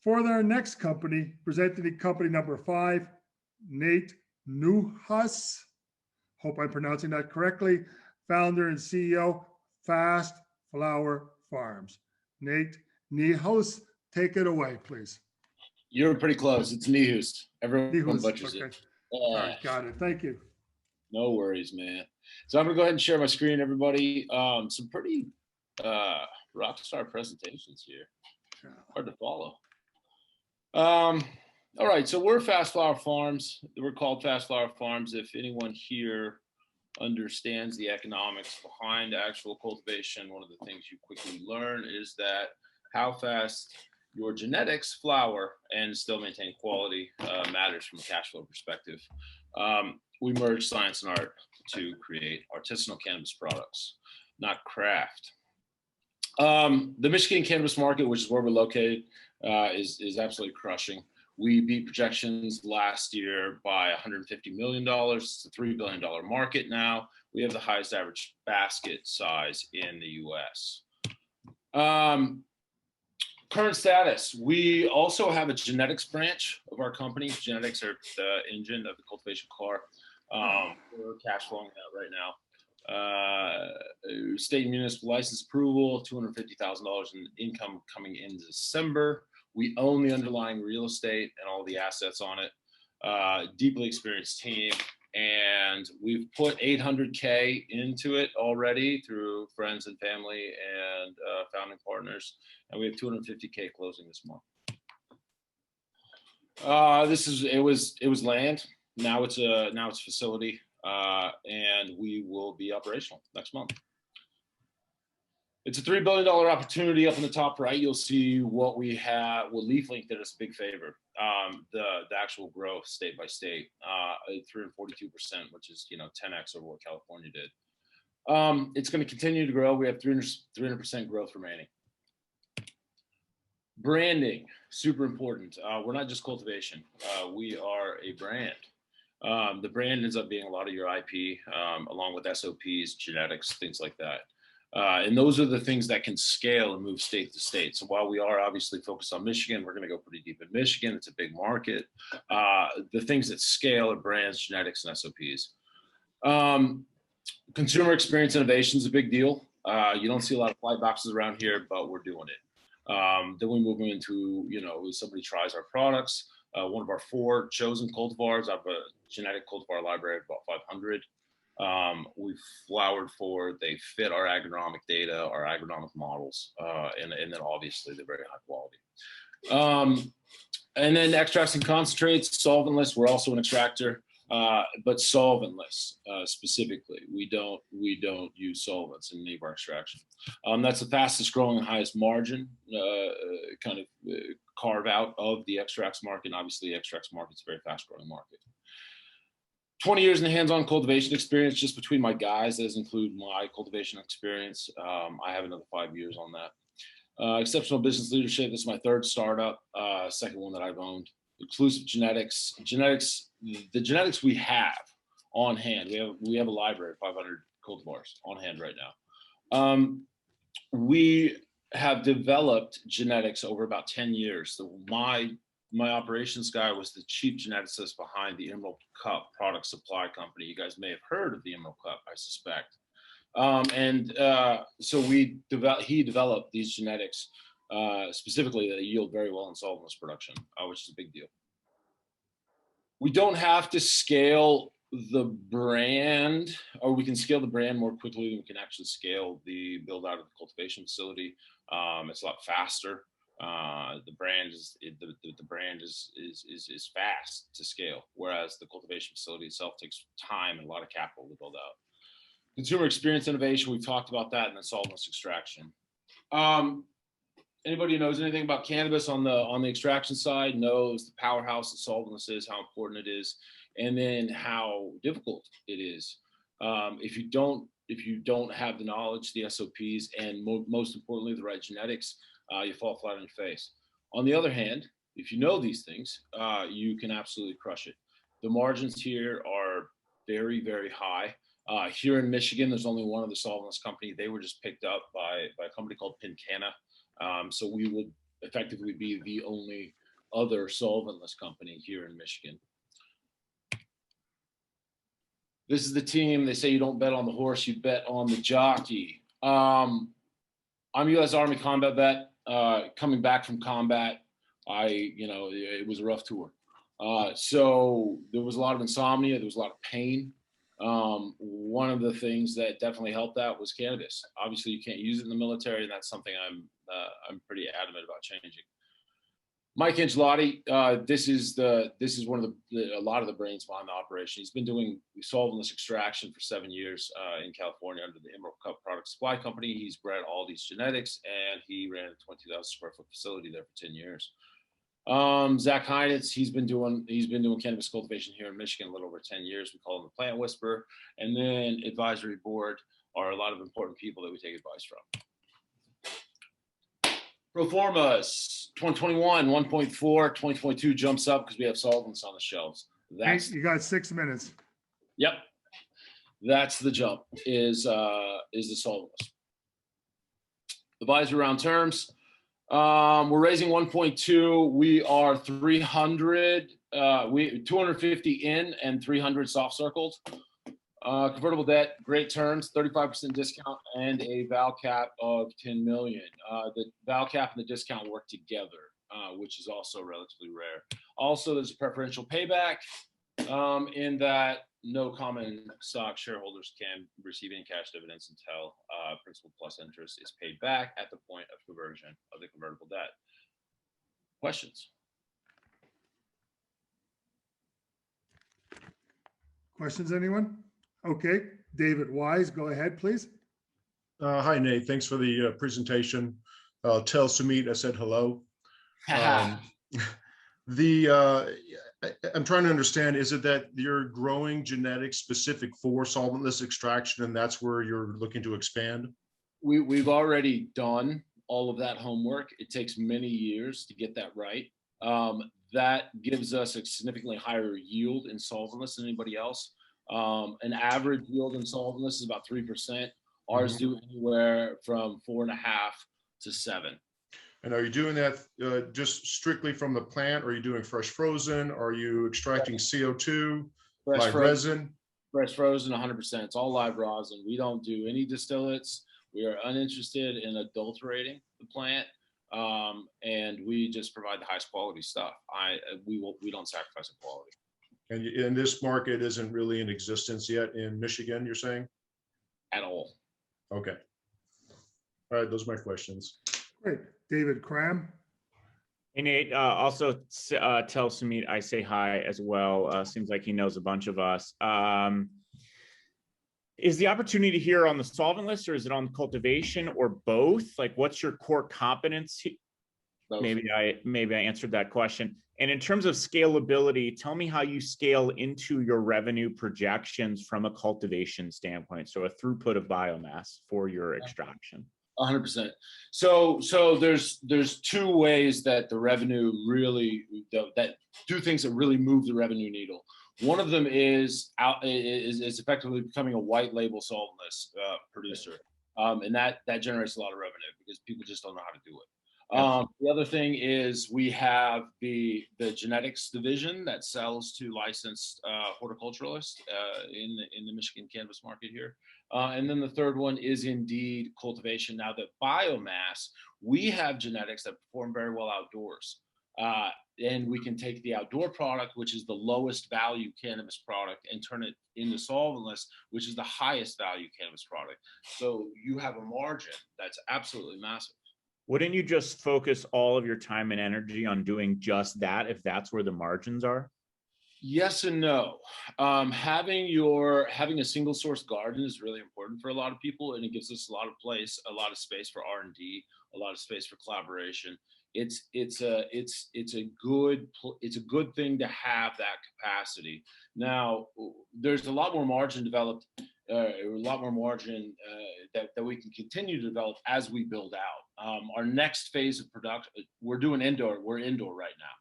For our next company, presenting company number 5, Nate Newhuss. Hope I'm pronouncing that correctly. Founder and CEO, Fast Flower Farms. Nate Newhuss, take it away, please. You're pretty close. It's Nehus. Everyone Newhuss, butchers okay. it. All right, got it. Thank you. No worries, man. So I'm gonna go ahead and share my screen, everybody. Some pretty rock star presentations here. Hard to follow. All right, so we're Fast Flower Farms. We're called Fast Flower Farms. If anyone here understands the economics behind actual cultivation, one of the things you quickly learn is that how fast your genetics flower and still maintain quality matters from a cash flow perspective. We merge science and art to create artisanal cannabis products, not craft. The Michigan cannabis market, which is where we're located, is absolutely crushing. We beat projections last year by $150 million. It's a $3 billion market now. We have the highest average basket size in the US. Current status, we also have a genetics branch of our company. Genetics are the engine of the cultivation car. We're cash flowing that right now. State and municipal license approval, $250,000 in income coming in December. We own the underlying real estate and all the assets on it. Deeply experienced team. And we've put $800K into it already through friends and family and founding partners. And we have $250K closing this month. It was land. Now it's a facility, and we will be operational next month. It's a $3 billion opportunity. Up in the top right, you'll see what we have. Well, LeafLink did us a big favor. The actual growth state by state, 342%, which is 10x over what California did. It's going to continue to grow. We have 300% growth remaining. Branding, super important. We're not just cultivation. We are a brand. The brand ends up being a lot of your IP, along with SOPs, genetics, things like that. And those are the things that can scale and move state to state. So while we are obviously focused on Michigan, we're going to go pretty deep in Michigan. It's a big market. The things that scale are brands, genetics, and SOPs. Consumer experience innovation is a big deal. You don't see a lot of flight boxes around here, but we're doing it. Then we move into, somebody tries our products. One of our 4 chosen cultivars, I have a genetic cultivar library of about 500. We've flowered for, they fit our agronomic data, our agronomic models, and then obviously they're very high quality. And then extracts and concentrates, solventless. We're also an extractor, but solventless specifically. We don't use solvents in any of our extraction. That's the fastest growing, highest margin kind of carve out of the extracts market. And obviously, the extracts market's a very fast growing market. 20 years in the hands-on cultivation experience just between my guys. That does include my cultivation experience. I have another 5 years on that. Exceptional business leadership. This is my 3rd startup, second one that I've owned. Exclusive genetics. The genetics we have on hand. We have a library of 500 cultivars on hand right now. We have developed genetics over about 10 years. So my operations guy was the chief geneticist behind the Emerald Cup product supply company. You guys may have heard of the Emerald Cup, I suspect. So he developed these genetics specifically that yield very well in solventless production, which is a big deal. We don't have to scale the brand, or we can scale the brand more quickly than we can actually scale the build out of the cultivation facility. It's a lot faster. The brand is fast to scale, whereas the cultivation facility itself takes time and a lot of capital to build out. Consumer experience innovation, we've talked about that, and then solventless extraction. Anybody who knows anything about cannabis on the extraction side knows the powerhouse that solventless is, how important it is, and then how difficult it is. If you don't have the knowledge, the SOPs, and most importantly, the right genetics, you fall flat on your face. On the other hand, if you know these things, you can absolutely crush it. The margins here are very, very high. Here in Michigan, there's only one other solventless company. They were just picked up by a company called Pincana. So we will effectively be the only other solventless company here in Michigan. This is the team. They say you don't bet on the horse, you bet on the jockey. I'm a U.S. Army combat vet. Coming back from combat, it was a rough tour. So there was a lot of insomnia. There was a lot of pain. One of the things that definitely helped that was cannabis. Obviously, you can't use it in the military, and that's something I'm pretty adamant about changing. Mike Angelotti, this is one of a lot of the brains behind the operation. He's been doing solventless extraction for 7 years in California under the Emerald Cup Product Supply Company. He's bred all these genetics, and he ran a 20,000 square foot facility there for 10 years. Zach Heinitz, he's been doing cannabis cultivation here in Michigan a little over 10 years. We call him the plant whisperer. And then advisory board are a lot of important people that we take advice from. Pro formas, 2021, 1.4, 2022 jumps up because we have solvents on the shelves. That's you got 6 minutes. Yep. That's the jump is the solvents. Advisory round terms. We're raising 1.2. We are 300. 250 in and 300 soft circled. Convertible debt, great terms, 35% discount and a val cap of 10 million. The val cap and the discount work together, which is also relatively rare. Also, there's a preferential payback in that no common stock shareholders can receive any cash dividends until principal plus interest is paid back at the point of conversion of the convertible debt. Questions? Questions, anyone? Okay, David Wise, go ahead, please. Hi, Nate. Thanks for the presentation. Tell Sumit I said hello. I'm trying to understand, is it that you're growing genetics specific for solventless extraction and that's where you're looking to expand? We've already done all of that homework. It takes many years to get that right. That gives us a significantly higher yield in solventless than anybody else. An average yield in solventless is about 3%. Ours do anywhere from 4.5 to 7. And are you doing that just strictly from the plant? Or are you doing fresh frozen? Are you extracting CO2, live resin? Fresh frozen, 100%. It's all live rosin. We don't do any distillates. We are uninterested in adulterating the plant, and we just provide the highest quality stuff. We don't sacrifice on quality. And this market isn't really in existence yet in Michigan, you're saying? At all. Okay. All right, those are my questions. Great. David Cram. Hey, Nate, also tell Sumit I say hi as well. Seems like he knows a bunch of us. Is the opportunity here on the solventless or is it on cultivation or both? Like, what's your core competency? Both. Maybe I answered that question. And in terms of scalability, tell me how you scale into your revenue projections from a cultivation standpoint. So a throughput of biomass for your extraction. 100%. So there's two ways that the revenue really that two things that really move the revenue needle. One of them is effectively becoming a white label solventless producer, and that generates a lot of revenue because people just don't know how to do it. The other thing is we have the genetics division that sells to licensed horticulturalists in the Michigan cannabis market here. And then the third one is indeed cultivation. Now the biomass, we have genetics that perform very well outdoors. And we can take the outdoor product, which is the lowest value cannabis product, and turn it into solventless, which is the highest value cannabis product. So you have a margin that's absolutely massive. Wouldn't you just focus all of your time and energy on doing just that if that's where the margins are? Yes and no. Having a single source garden is really important for a lot of people, and it gives us a lot of space for R&D, a lot of space for collaboration. It's a good thing to have that capacity. Now, there's a lot more margin developed, that we can continue to develop as we build out. Our next phase of production, we're indoor right now.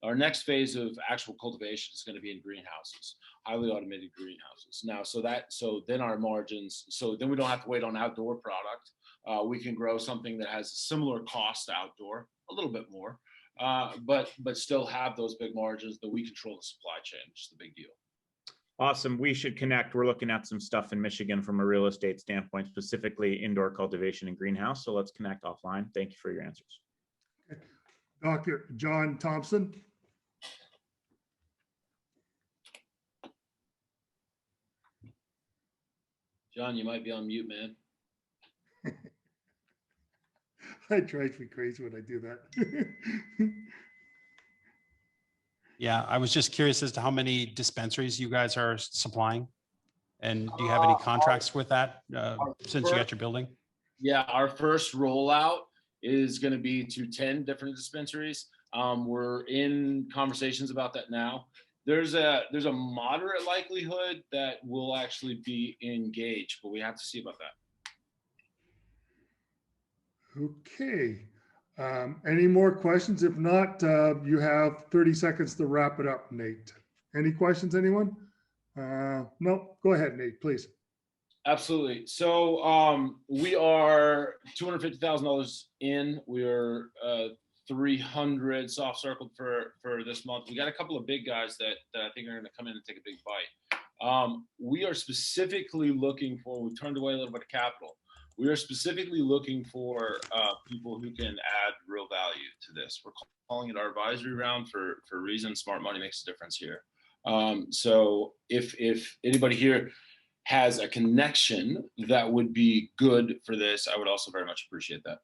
Our next phase of actual cultivation is going to be in greenhouses, highly automated greenhouses. Now, so then our margins, so then we don't have to wait on outdoor product. We can grow something that has a similar cost to outdoor, a little bit more, but still have those big margins that we control the supply chain, which is the big deal. Awesome. We should connect. We're looking at some stuff in Michigan from a real estate standpoint, specifically indoor cultivation and greenhouse. So let's connect offline. Thank you for your answers. Dr. John Thompson. John, you might be on mute, man. It drives me crazy when I do that. Yeah, I was just curious as to how many dispensaries you guys are supplying? And do you have any contracts with that since you got your building? Yeah, our first rollout is going to be to 10 different dispensaries. We're in conversations about that now. There's a moderate likelihood that we'll actually be engaged, but we have to see about that. Okay. Any more questions? If not, you have 30 seconds to wrap it up, Nate. Any questions, anyone? No, go ahead, Nate, please. Absolutely. So we are $250,000 in. We are 300 soft circled for this month. We got a couple of big guys that I think are going to come in and take a big bite. We are specifically looking for, we turned away a little bit of capital. We are specifically looking for people who can add real value to this. We're calling it our advisory round for a reason. Smart money makes a difference here. So if anybody here has a connection that would be good for this, I would also very much appreciate that.